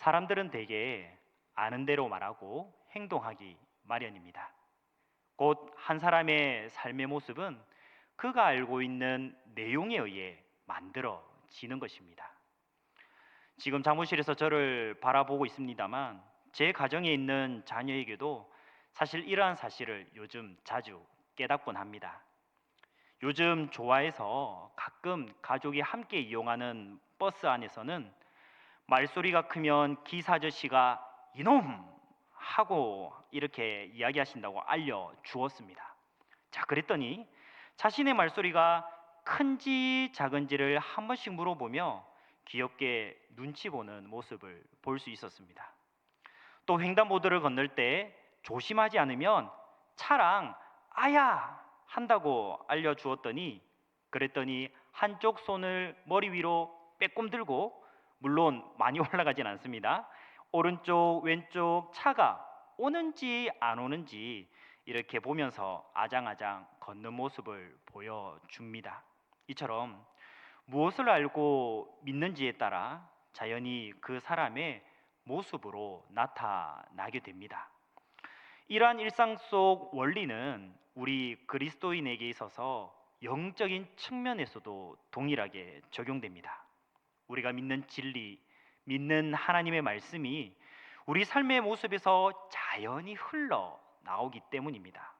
사람들은 대개 아는 대로 말하고 행동하기 마련입니다. 곧 한 사람의 삶의 모습은 그가 알고 있는 내용에 의해 만들어지는 것입니다. 지금 사무실에서 저를 바라보고 있습니다만 제 가정에 있는 자녀에게도 사실 이러한 사실을 요즘 자주 깨닫곤 합니다. 요즘 좋아해서 가끔 가족이 함께 이용하는 버스 안에서는 말소리가 크면 기사 아저씨가 이놈! 하고 이렇게 이야기하신다고 알려주었습니다. 자, 그랬더니 자신의 말소리가 큰지 작은지를 한 번씩 물어보며 귀엽게 눈치 보는 모습을 볼 수 있었습니다. 또 횡단보도를 건널 때 조심하지 않으면 차랑 아야! 한다고 알려주었더니 그랬더니 한쪽 손을 머리 위로 빼꼼 들고, 물론 많이 올라가진 않습니다. 오른쪽 왼쪽 차가 오는지 안 오는지 이렇게 보면서 아장아장 걷는 모습을 보여줍니다. 이처럼 무엇을 알고 믿는지에 따라 자연히 그 사람의 모습으로 나타나게 됩니다. 이러한 일상 속 원리는 우리 그리스도인에게 있어서 영적인 측면에서도 동일하게 적용됩니다. 우리가 믿는 진리, 믿는 하나님의 말씀이 우리 삶의 모습에서 자연히 흘러나오기 때문입니다.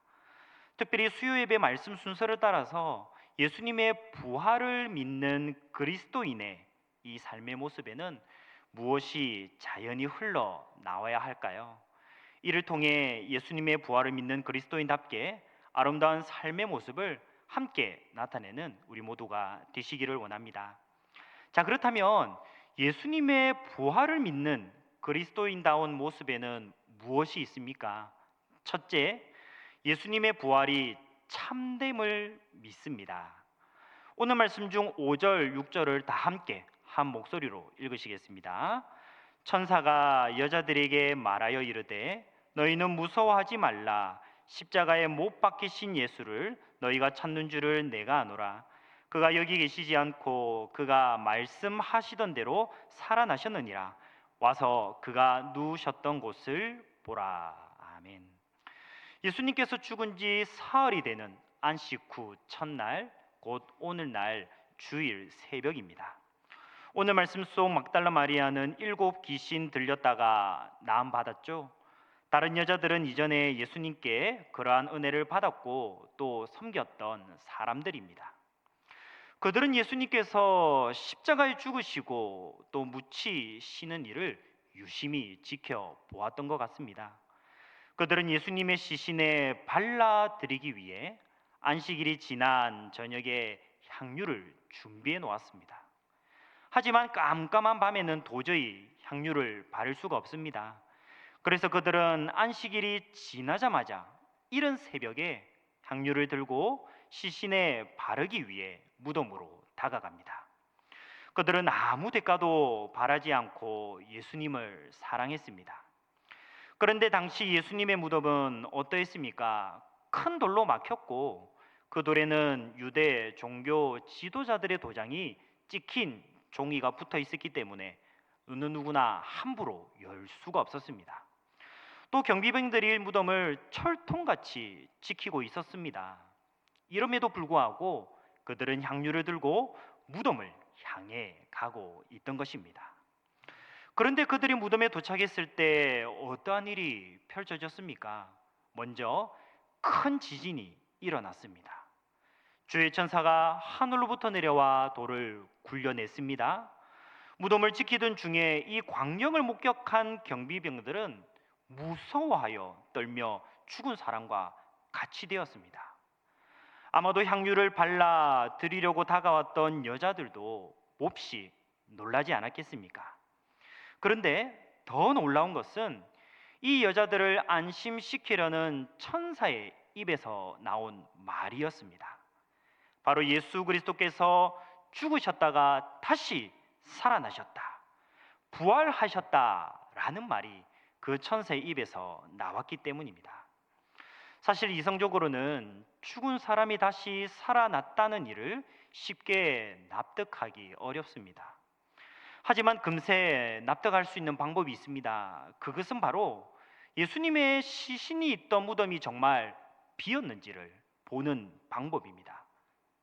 특별히 수요예배 말씀 순서를 따라서 예수님의 부활을 믿는 그리스도인의 이 삶의 모습에는 무엇이 자연히 흘러나와야 할까요? 이를 통해 예수님의 부활을 믿는 그리스도인답게 아름다운 삶의 모습을 함께 나타내는 우리 모두가 되시기를 원합니다. 자, 그렇다면 예수님의 부활을 믿는 그리스도인다운 모습에는 무엇이 있습니까? 첫째, 예수님의 부활이 참됨을 믿습니다. 오늘 말씀 중 5절, 6절을 다 함께 한 목소리로 읽으시겠습니다. 천사가 여자들에게 말하여 이르되 너희는 무서워하지 말라. 십자가에 못 박히신 예수를 너희가 찾는 줄을 내가 아노라. 그가 여기 계시지 않고 그가 말씀하시던 대로 살아나셨느니라. 와서 그가 누우셨던 곳을 보라. 아멘. 예수님께서 죽은 지 사흘이 되는 안식 후 첫날, 곧 오늘날 주일 새벽입니다. 오늘 말씀 속 막달라 마리아는 7 귀신 들렸다가 나음 받았죠. 다른 여자들은 이전에 예수님께 그러한 은혜를 받았고 또 섬겼던 사람들입니다. 그들은 예수님께서 십자가에 죽으시고 또 묻히시는 일을 유심히 지켜보았던 것 같습니다. 그들은 예수님의 시신에 발라드리기 위해 안식일이 지난 저녁에 향유를 준비해 놓았습니다. 하지만 깜깜한 밤에는 도저히 향유를 바를 수가 없습니다. 그래서 그들은 안식일이 지나자마자 이른 새벽에 향유를 들고 시신에 바르기 위해 무덤으로 다가갑니다. 그들은 아무 대가도 바라지 않고 예수님을 사랑했습니다. 그런데 당시 예수님의 무덤은 어떠했습니까? 큰 돌로 막혔고 그 돌에는 유대 종교 지도자들의 도장이 찍힌 종이가 붙어 있었기 때문에 어느 누구나 함부로 열 수가 없었습니다. 또 경비병들이 무덤을 철통같이 지키고 있었습니다. 이럼에도 불구하고 그들은 향유를 들고 무덤을 향해 가고 있던 것입니다. 그런데 그들이 무덤에 도착했을 때 어떠한 일이 펼쳐졌습니까? 먼저 큰 지진이 일어났습니다. 주의 천사가 하늘로부터 내려와 돌을 굴려냈습니다. 무덤을 지키던 중에 이 광경을 목격한 경비병들은 무서워하여 떨며 죽은 사람과 같이 되었습니다. 아마도 향유를 발라 드리려고 다가왔던 여자들도 몹시 놀라지 않았겠습니까? 그런데 더 놀라운 것은 이 여자들을 안심시키려는 천사의 입에서 나온 말이었습니다. 바로 예수 그리스도께서 죽으셨다가 다시 살아나셨다, 부활하셨다라는 말이 그 천사의 입에서 나왔기 때문입니다. 사실 이성적으로는 죽은 사람이 다시 살아났다는 일을 쉽게 납득하기 어렵습니다. 하지만 금세 납득할 수 있는 방법이 있습니다. 그것은 바로 예수님의 시신이 있던 무덤이 정말 비었는지를 보는 방법입니다.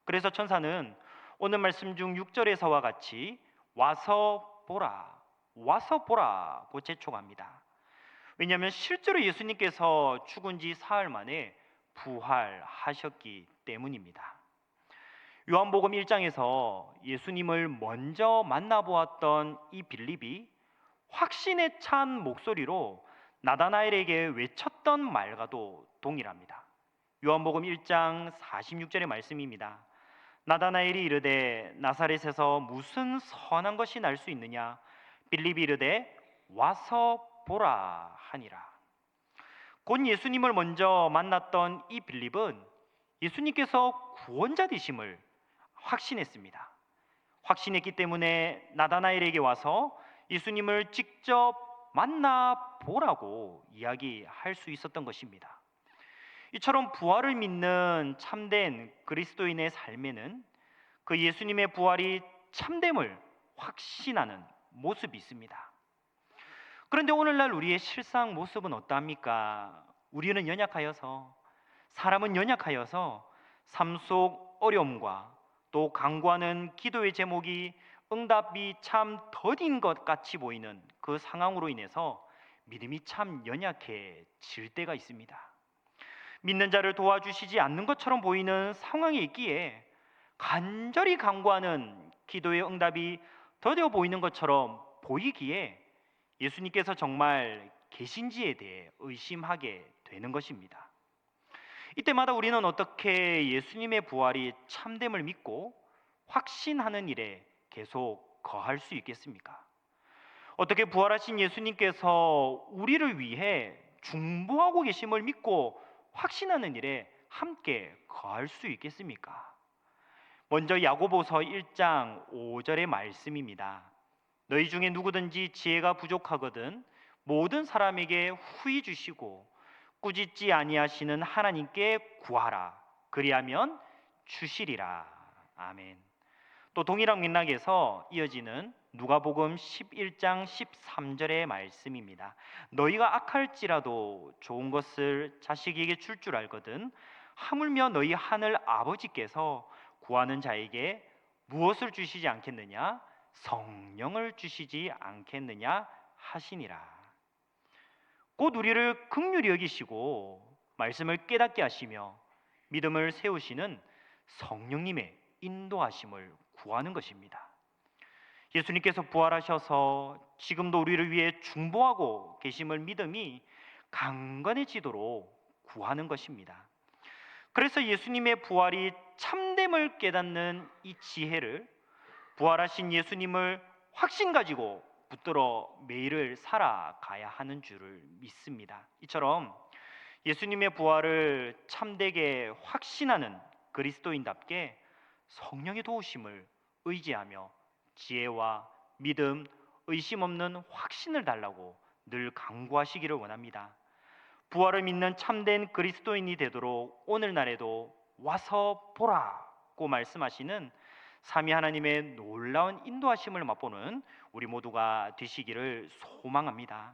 그래서 천사는 오늘 말씀 중 6절에서와 같이 와서 보라, 와서 보라고 재촉합니다. 왜냐하면 실제로 예수님께서 죽은 지 사흘 만에 부활하셨기 때문입니다. 요한복음 1장에서 예수님을 먼저 만나보았던 이 빌립이 확신에 찬 목소리로 나다나엘에게 외쳤던 말과도 동일합니다. 요한복음 1장 46절의 말씀입니다. 나다나엘이 이르되 나사렛에서 무슨 선한 것이 날 수 있느냐? 빌립이 이르되 와서 보라 하니라. 곧 예수님을 먼저 만났던 이 빌립은 예수님께서 구원자 되심을 확신했습니다. 확신했기 때문에 나다나엘에게 와서 예수님을 직접 만나보라고 이야기할 수 있었던 것입니다. 이처럼 부활을 믿는 참된 그리스도인의 삶에는 그 예수님의 부활이 참됨을 확신하는 모습이 있습니다. 그런데 오늘날 우리의 실상 모습은 어떠합니까? 우리는 연약하여서, 사람은 연약하여서 삶 속 어려움과 또 간구하는 기도의 제목이 응답이 참 더딘 것 같이 보이는 그 상황으로 인해서 믿음이 참 연약해질 때가 있습니다. 믿는 자를 도와주시지 않는 것처럼 보이는 상황에 있기에 간절히 간구하는 기도의 응답이 더뎌 보이는 것처럼 보이기에 예수님께서 정말 계신지에 대해 의심하게 되는 것입니다. 이때마다 우리는 어떻게 예수님의 부활이 참됨을 믿고 확신하는 일에 계속 거할 수 있겠습니까? 어떻게 부활하신 예수님께서 우리를 위해 중보하고 계심을 믿고 확신하는 일에 함께 거할 수 있겠습니까? 먼저 야고보서 1장 5절의 말씀입니다. 너희 중에 누구든지 지혜가 부족하거든 모든 사람에게 후히 주시고 꾸짖지 아니하시는 하나님께 구하라. 그리하면 주시리라. 아멘. 또 동일한 맥락에서 이어지는 누가복음 11장 13절의 말씀입니다. 너희가 악할지라도 좋은 것을 자식에게 줄 줄 알거든 하물며 너희 하늘 아버지께서 구하는 자에게 무엇을 주시지 않겠느냐? 성령을 주시지 않겠느냐 하시니라. 곧 우리를 긍휼히 여기시고 말씀을 깨닫게 하시며 믿음을 세우시는 성령님의 인도하심을 구하는 것입니다. 예수님께서 부활하셔서 지금도 우리를 위해 중보하고 계심을 믿음이 강건해지도록 구하는 것입니다. 그래서 예수님의 부활이 참됨을 깨닫는 이 지혜를 부활하신 예수님을 확신 가지고 붙들어 매일을 살아가야 하는 줄을 믿습니다. 이처럼 예수님의 부활을 참되게 확신하는 그리스도인답게 성령의 도우심을 의지하며 지혜와 믿음, 의심 없는 확신을 달라고 늘 간구하시기를 원합니다. 부활을 믿는 참된 그리스도인이 되도록 오늘날에도 와서 보라고 말씀하시는 삼위 하나님의 놀라운 인도하심을 맛보는 우리 모두가 되시기를 소망합니다.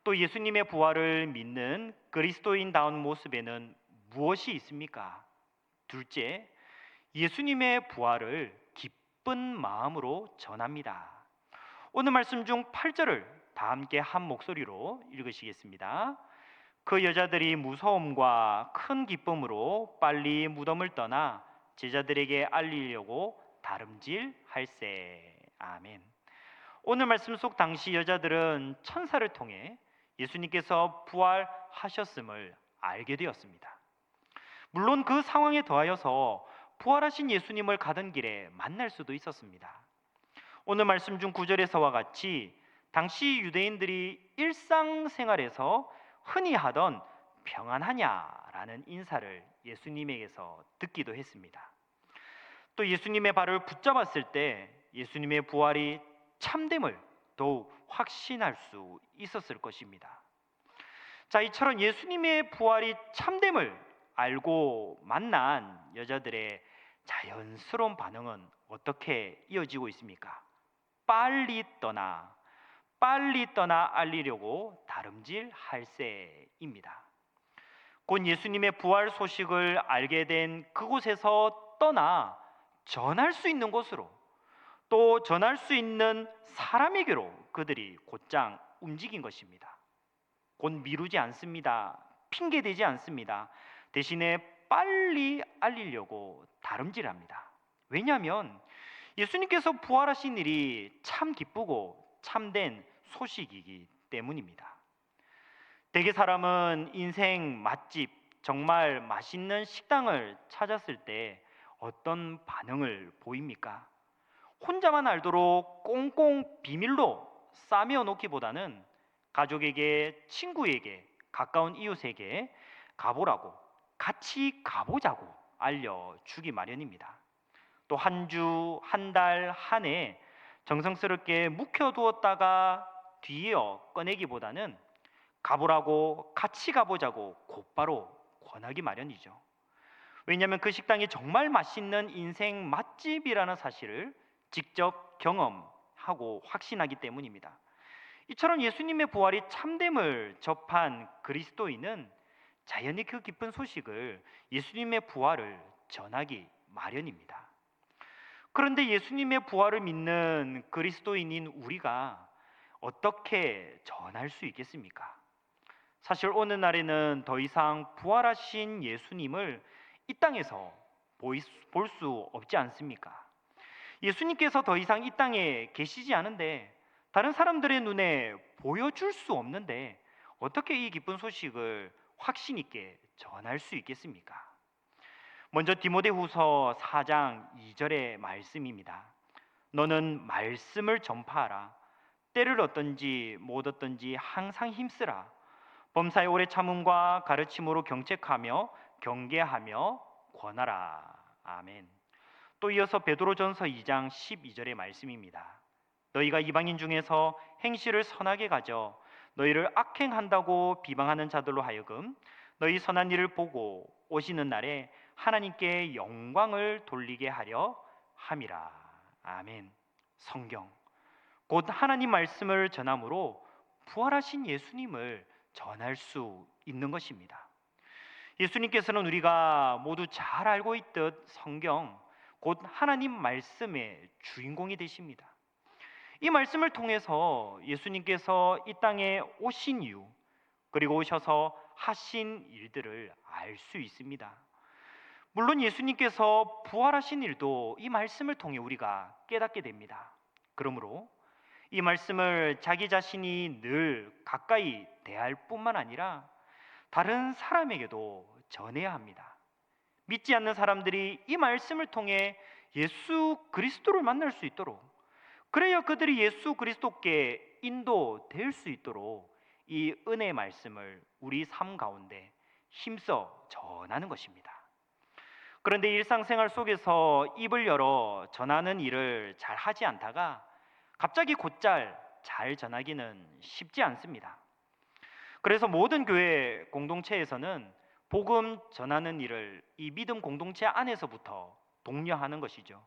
또 예수님의 부활을 믿는 그리스도인다운 모습에는 무엇이 있습니까? 둘째, 예수님의 부활을 기쁜 마음으로 전합니다. 오늘 말씀 중 8절을 다 함께 한 목소리로 읽으시겠습니다. 그 여자들이 무서움과 큰 기쁨으로 빨리 무덤을 떠나 제자들에게 알리려고 다름질할세. 아멘. 오늘 말씀 속 당시 여자들은 천사를 통해 예수님께서 부활하셨음을 알게 되었습니다. 물론 그 상황에 더하여서 부활하신 예수님을 가던 길에 만날 수도 있었습니다. 오늘 말씀 중 9절에서와 같이 당시 유대인들이 일상생활에서 흔히 하던 평안하냐라는 인사를 예수님에게서 듣기도 했습니다. 또 예수님의 발을 붙잡았을 때 예수님의 부활이 참됨을 더욱 확신할 수 있었을 것입니다. 자, 이처럼 예수님의 부활이 참됨을 알고 만난 여자들의 자연스러운 반응은 어떻게 이어지고 있습니까? 빨리 떠나 알리려고 다름질할세입니다. 곧 예수님의 부활 소식을 알게 된 그곳에서 떠나 전할 수 있는 곳으로, 또 전할 수 있는 사람에게로 그들이 곧장 움직인 것입니다. 곧 미루지 않습니다. 핑계대지 않습니다. 대신에 빨리 알리려고 다름질합니다. 왜냐하면 예수님께서 부활하신 일이 참 기쁘고 참된 소식이기 때문입니다. 대개 사람은 인생 맛집, 정말 맛있는 식당을 찾았을 때 어떤 반응을 보입니까? 혼자만 알도록 꽁꽁 비밀로 싸매어 놓기보다는 가족에게, 친구에게, 가까운 이웃에게 가보라고, 같이 가보자고 알려주기 마련입니다. 또 한 주, 한 달, 한 해 정성스럽게 묵혀두었다가 뒤이어 꺼내기보다는 가보라고, 같이 가보자고 곧바로 권하기 마련이죠. 왜냐하면 그 식당이 정말 맛있는 인생 맛집이라는 사실을 직접 경험하고 확신하기 때문입니다. 이처럼 예수님의 부활이 참됨을 접한 그리스도인은 자연히 그 기쁜 소식을, 예수님의 부활을 전하기 마련입니다. 그런데 예수님의 부활을 믿는 그리스도인인 우리가 어떻게 전할 수 있겠습니까? 사실 오늘날에는 더 이상 부활하신 예수님을 이 땅에서 볼 수 없지 않습니까? 예수님께서 더 이상 이 땅에 계시지 않은데, 다른 사람들의 눈에 보여줄 수 없는데 어떻게 이 기쁜 소식을 확신 있게 전할 수 있겠습니까? 먼저 디모데후서 4장 2절의 말씀입니다. 너는 말씀을 전파하라. 때를 얻든지 못 얻든지 항상 힘쓰라. 범사의 오래 참음과 가르침으로 경책하며 경계하며 권하라. 아멘. 또 이어서 베드로전서 2장 12절의 말씀입니다. 너희가 이방인 중에서 행실을 선하게 가져 너희를 악행한다고 비방하는 자들로 하여금 너희 선한 일을 보고 오시는 날에 하나님께 영광을 돌리게 하려 함이라. 아멘. 성경, 곧 하나님 말씀을 전함으로 부활하신 예수님을 전할 수 있는 것입니다. 예수님께서는 우리가 모두 잘 알고 있듯 성경, 곧 하나님 말씀의 주인공이 되십니다. 이 말씀을 통해서 예수님께서 이 땅에 오신 이유, 그리고 오셔서 하신 일들을 알 수 있습니다. 물론 예수님께서 부활하신 일도 이 말씀을 통해 우리가 깨닫게 됩니다. 그러므로 이 말씀을 자기 자신이 늘 가까이 대할 뿐만 아니라 다른 사람에게도 전해야 합니다. 믿지 않는 사람들이 이 말씀을 통해 예수 그리스도를 만날 수 있도록, 그래야 그들이 예수 그리스도께 인도될 수 있도록 이 은혜의 말씀을 우리 삶 가운데 힘써 전하는 것입니다. 그런데 일상생활 속에서 입을 열어 전하는 일을 잘 하지 않다가 갑자기 곧잘 잘 전하기는 쉽지 않습니다. 그래서 모든 교회 공동체에서는 복음 전하는 일을 이 믿음 공동체 안에서부터 독려하는 것이죠.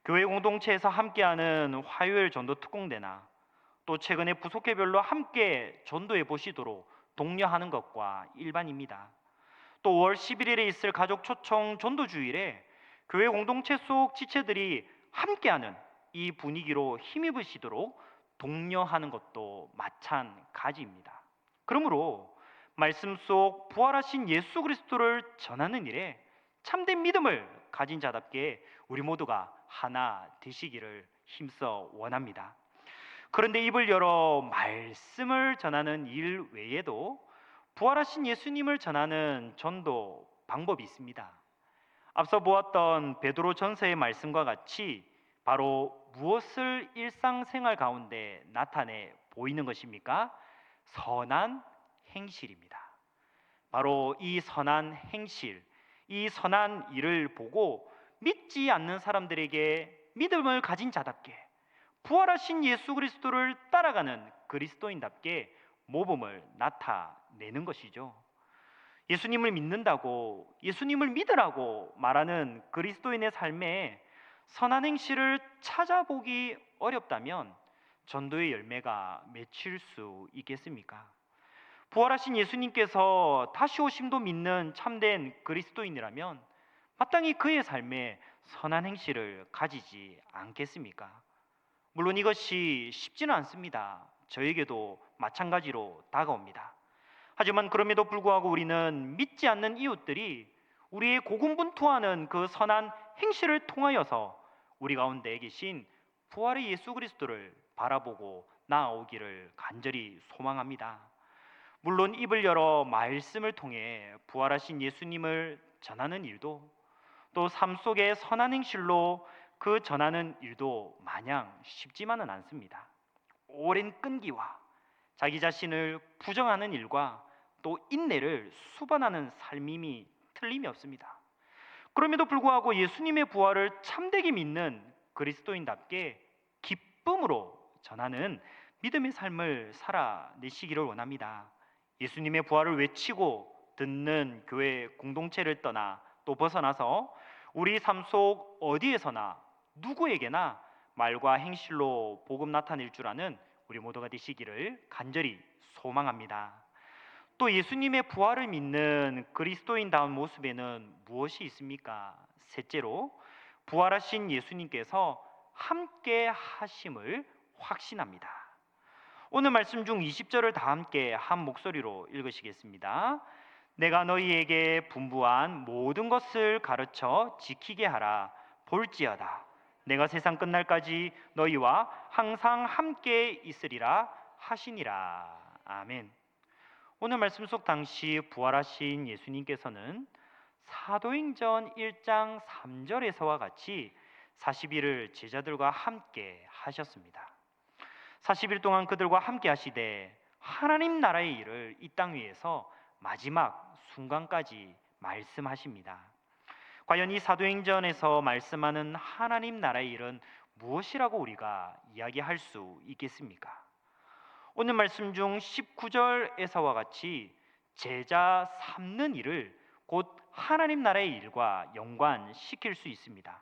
교회 공동체에서 함께하는 화요일 전도 특공대나 또 최근에 부속회별로 함께 전도해 보시도록 독려하는 것과 일반입니다. 또 5월 11일에 있을 가족 초청 전도주일에 교회 공동체 속 지체들이 함께하는 이 분위기로 힘입으시도록 독려하는 것도 마찬가지입니다. 그러므로 말씀 속 부활하신 예수 그리스도를 전하는 일에 참된 믿음을 가진 자답게 우리 모두가 하나 되시기를 힘써 원합니다. 그런데 입을 열어 말씀을 전하는 일 외에도 부활하신 예수님을 전하는 전도 방법이 있습니다. 앞서 보았던 베드로전서의 말씀과 같이 바로 무엇을 일상생활 가운데 나타내 보이는 것입니까? 선한 행실입니다. 바로 이 선한 행실, 이 선한 일을 보고 믿지 않는 사람들에게 믿음을 가진 자답게, 부활하신 예수 그리스도를 따라가는 그리스도인답게 모범을 나타내는 것이죠. 예수님을 믿는다고, 예수님을 믿으라고 말하는 그리스도인의 삶에 선한 행실을 찾아보기 어렵다면 전도의 열매가 맺힐 수 있겠습니까? 부활하신 예수님께서 다시 오심도 믿는 참된 그리스도인이라면 마땅히 그의 삶에 선한 행실을 가지지 않겠습니까? 물론 이것이 쉽지는 않습니다. 저에게도 마찬가지로 다가옵니다. 하지만 그럼에도 불구하고 우리는 믿지 않는 이웃들이 우리의 고군분투하는 그 선한 행실을 통하여서 우리 가운데 계신 부활의 예수 그리스도를 바라보고 나아오기를 간절히 소망합니다. 물론 입을 열어 말씀을 통해 부활하신 예수님을 전하는 일도, 또 삶 속의 선한 행실로 그 전하는 일도 마냥 쉽지만은 않습니다. 오랜 끈기와 자기 자신을 부정하는 일과 또 인내를 수반하는 삶임이 틀림이 없습니다. 그럼에도 불구하고 예수님의 부활을 참되게 믿는 그리스도인답게 기쁨으로 전하는 믿음의 삶을 살아내시기를 원합니다. 예수님의 부활을 외치고 듣는 교회 공동체를 떠나 또 벗어나서 우리 삶 속 어디에서나 누구에게나 말과 행실로 복음 나타낼 줄 아는 우리 모두가 되시기를 간절히 소망합니다. 또 예수님의 부활을 믿는 그리스도인다운 모습에는 무엇이 있습니까? 셋째로, 부활하신 예수님께서 함께 하심을 확신합니다. 오늘 말씀 중 20절을 다 함께 한 목소리로 읽으시겠습니다. 내가 너희에게 분부한 모든 것을 가르쳐 지키게 하라. 볼지어다 내가 세상 끝날까지 너희와 항상 함께 있으리라 하시니라. 아멘. 오늘 말씀 속 당시 부활하신 예수님께서는 사도행전 1장 3절에서와 같이 40일을 제자들과 함께 하셨습니다. 40일 동안 그들과 함께 하시되 하나님 나라의 일을 이 땅 위에서 마지막 순간까지 말씀하십니다. 과연 이 사도행전에서 말씀하는 하나님 나라의 일은 무엇이라고 우리가 이야기할 수 있겠습니까? 오늘 말씀 중 19절에서와 같이 제자 삼는 일을 곧 하나님 나라의 일과 연관시킬 수 있습니다.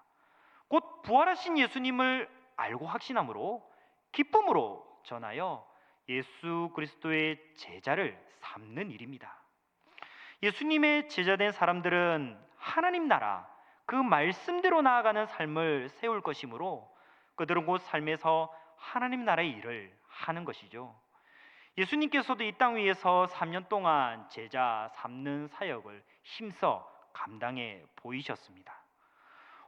곧 부활하신 예수님을 알고 확신함으로 기쁨으로 전하여 예수 그리스도의 제자를 삼는 일입니다. 예수님의 제자된 사람들은 하나님 나라 그 말씀대로 나아가는 삶을 세울 것이므로 그들은 곧 삶에서 하나님 나라의 일을 하는 것이죠. 예수님께서도 이 땅 위에서 3년 동안 제자 삼는 사역을 힘써 감당해 보이셨습니다.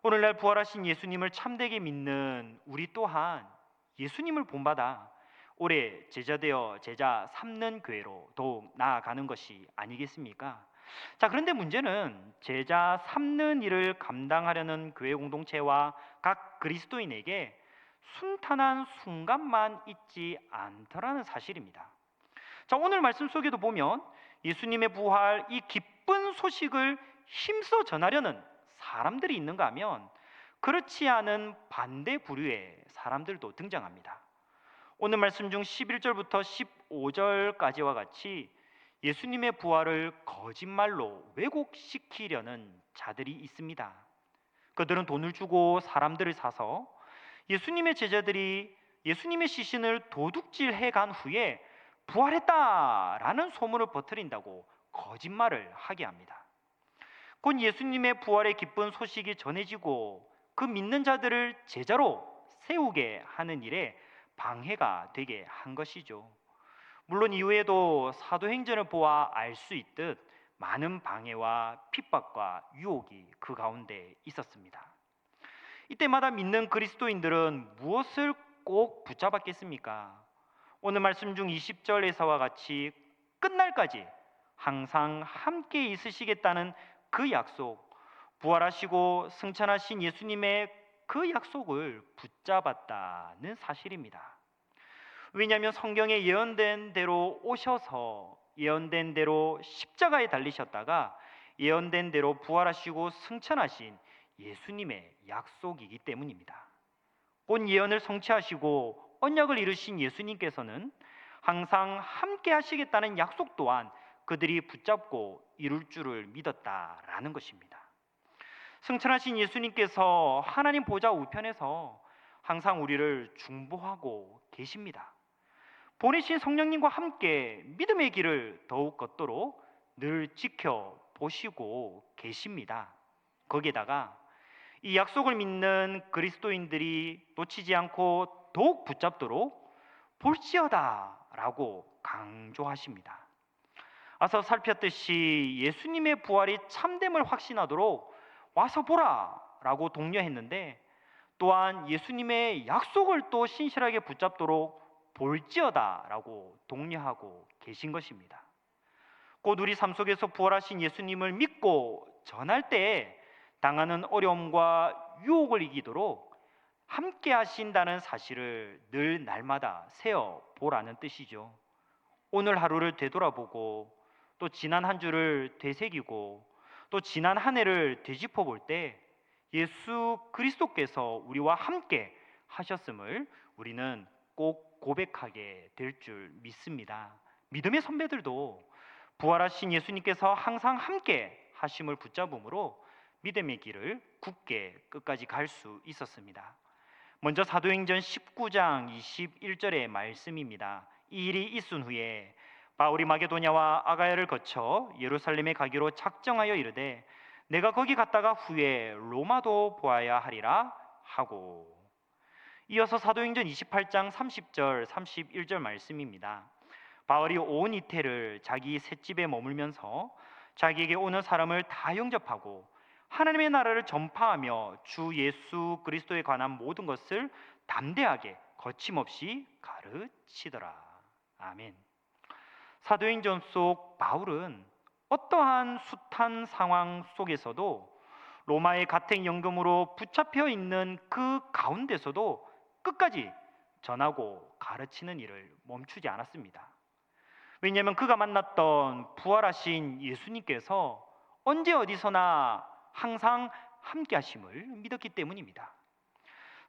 오늘날 부활하신 예수님을 참되게 믿는 우리 또한 예수님을 본받아 올해 제자되어 제자 삼는 교회로 더욱 나아가는 것이 아니겠습니까? 자, 그런데 문제는 제자 삼는 일을 감당하려는 교회 공동체와 각 그리스도인에게 순탄한 순간만 있지 않더라는 사실입니다. 자, 오늘 말씀 속에도 보면 예수님의 부활, 이 기쁜 소식을 힘써 전하려는 사람들이 있는가 하면 그렇지 않은 반대 부류의 사람들도 등장합니다. 오늘 말씀 중 11절부터 15절까지와 같이 예수님의 부활을 거짓말로 왜곡시키려는 자들이 있습니다. 그들은 돈을 주고 사람들을 사서 예수님의 제자들이 예수님의 시신을 도둑질해 간 후에 부활했다라는 소문을 퍼뜨린다고 거짓말을 하게 합니다. 곧 예수님의 부활의 기쁜 소식이 전해지고 그 믿는 자들을 제자로 세우게 하는 일에 방해가 되게 한 것이죠. 물론 이후에도 사도행전을 보아 알 수 있듯 많은 방해와 핍박과 유혹이 그 가운데 있었습니다. 이때마다 믿는 그리스도인들은 무엇을 꼭 붙잡았겠습니까? 오늘 말씀 중 20절에서와 같이 끝날까지 항상 함께 있으시겠다는 그 약속, 부활하시고 승천하신 예수님의 그 약속을 붙잡았다는 사실입니다. 왜냐하면 성경에 예언된 대로 오셔서 예언된 대로 십자가에 달리셨다가 예언된 대로 부활하시고 승천하신 예수님의 약속이기 때문입니다. 본 예언을 성취하시고 언약을 이루신 예수님께서는 항상 함께 하시겠다는 약속 또한 그들이 붙잡고 이룰 줄을 믿었다라는 것입니다. 승천하신 예수님께서 하나님 보좌 우편에서 항상 우리를 중보하고 계십니다. 보내신 성령님과 함께 믿음의 길을 더욱 걷도록 늘 지켜보시고 계십니다. 거기에다가 이 약속을 믿는 그리스도인들이 놓치지 않고 더욱 붙잡도록 볼지어다 라고 강조하십니다. 앞서 살폈듯이 예수님의 부활이 참됨을 확신하도록 와서 보라 라고 독려했는데, 또한 예수님의 약속을 또 신실하게 붙잡도록 볼지어다 라고 독려하고 계신 것입니다. 곧 우리 삶 속에서 부활하신 예수님을 믿고 전할 때에 당하는 어려움과 유혹을 이기도록 함께 하신다는 사실을 늘 날마다 세어보라는 뜻이죠. 오늘 하루를 되돌아보고 또 지난 한 주를 되새기고 또 지난 한 해를 되짚어 볼 때 예수 그리스도께서 우리와 함께 하셨음을 우리는 꼭 고백하게 될 줄 믿습니다. 믿음의 선배들도 부활하신 예수님께서 항상 함께 하심을 붙잡음으로 믿음의 길을 굳게 끝까지 갈 수 있었습니다. 먼저 사도행전 19장 21절의 말씀입니다. 이 일이 있은 후에 바울이 마게도냐와 아가야를 거쳐 예루살렘에 가기로 작정하여 이르되 내가 거기 갔다가 후에 로마도 보아야 하리라 하고, 이어서 사도행전 28장 30절 31절 말씀입니다. 바울이 온 이태를 자기 셋집에 머물면서 자기에게 오는 사람을 다 영접하고 하나님의 나라를 전파하며 주 예수 그리스도에 관한 모든 것을 담대하게 거침없이 가르치더라. 아멘. 사도행전 속 바울은 어떠한 숱한 상황 속에서도 로마의 가택연금으로 붙잡혀 있는 그 가운데서도 끝까지 전하고 가르치는 일을 멈추지 않았습니다. 왜냐하면 그가 만났던 부활하신 예수님께서 언제 어디서나 항상 함께 하심을 믿었기 때문입니다.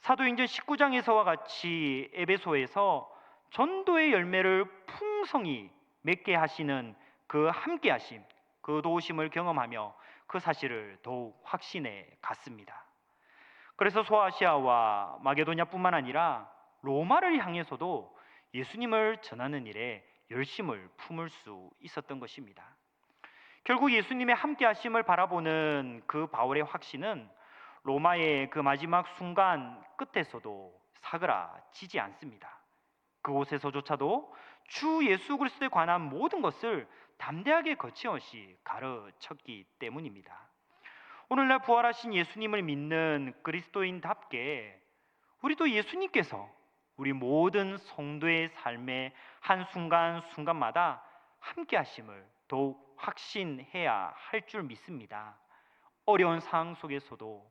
사도행전 19장에서와 같이 에베소에서 전도의 열매를 풍성히 맺게 하시는 그 함께 하심, 그 도우심을 경험하며 그 사실을 더욱 확신해 갔습니다. 그래서 소아시아와 마게도냐뿐만 아니라 로마를 향해서도 예수님을 전하는 일에 열심을 품을 수 있었던 것입니다. 결국 예수님의 함께 하심을 바라보는 그 바울의 확신은 로마의 그 마지막 순간 끝에서도 사그라지지 않습니다. 그곳에서조차도 주 예수 그리스도에 관한 모든 것을 담대하게 거침없이 가르쳤기 때문입니다. 오늘날 부활하신 예수님을 믿는 그리스도인답게 우리도 예수님께서 우리 모든 성도의 삶의 한순간순간마다 함께 하심을 더욱 확신해야 할 줄 믿습니다. 어려운 상황 속에서도,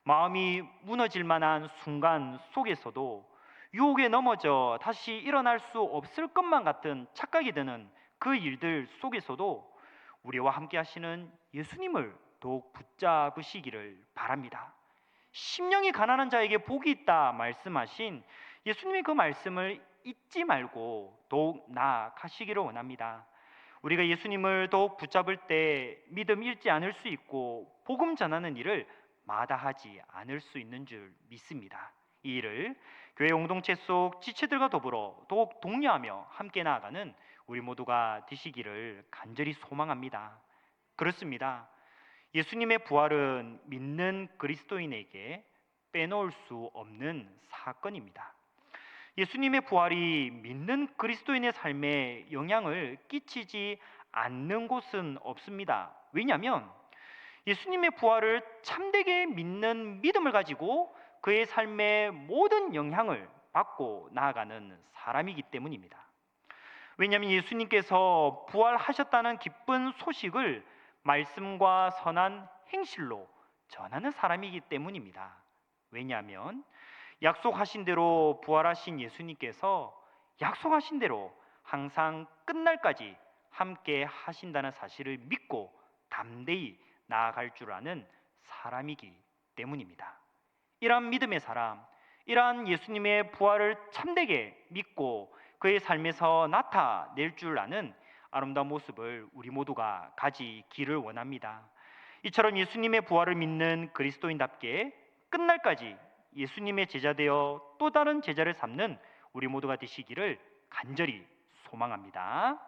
마음이 무너질 만한 순간 속에서도, 유혹에 넘어져 다시 일어날 수 없을 것만 같은 착각이 드는 그 일들 속에서도 우리와 함께 하시는 예수님을 더욱 붙잡으시기를 바랍니다. 심령이 가난한 자에게 복이 있다 말씀하신 예수님의 그 말씀을 잊지 말고 더욱 나아가시기를 원합니다. 우리가 예수님을 더욱 붙잡을 때 믿음 잃지 않을 수 있고 복음 전하는 일을 마다하지 않을 수 있는 줄 믿습니다. 이 일을 교회 공동체 속 지체들과 더불어 더욱 독려하며 함께 나아가는 우리 모두가 되시기를 간절히 소망합니다. 그렇습니다. 예수님의 부활은 믿는 그리스도인에게 빼놓을 수 없는 사건입니다. 예수님의 부활이 믿는 그리스도인의 삶에 영향을 끼치지 않는 곳은 없습니다. 왜냐하면 예수님의 부활을 참되게 믿는 믿음을 가지고 그의 삶의 모든 영향을 받고 나아가는 사람이기 때문입니다. 왜냐하면 예수님께서 부활하셨다는 기쁜 소식을 말씀과 선한 행실로 전하는 사람이기 때문입니다. 왜냐하면 약속하신 대로 부활하신 예수님께서 약속하신 대로 항상 끝날까지 함께 하신다는 사실을 믿고 담대히 나아갈 줄 아는 사람이기 때문입니다. 이러한 믿음의 사람, 이러한 예수님의 부활을 참되게 믿고 그의 삶에서 나타낼 줄 아는 아름다운 모습을 우리 모두가 가지기를 원합니다. 이처럼 예수님의 부활을 믿는 그리스도인답게 끝날까지 예수님의 제자 되어 또 다른 제자를 삼는 우리 모두가 되시기를 간절히 소망합니다.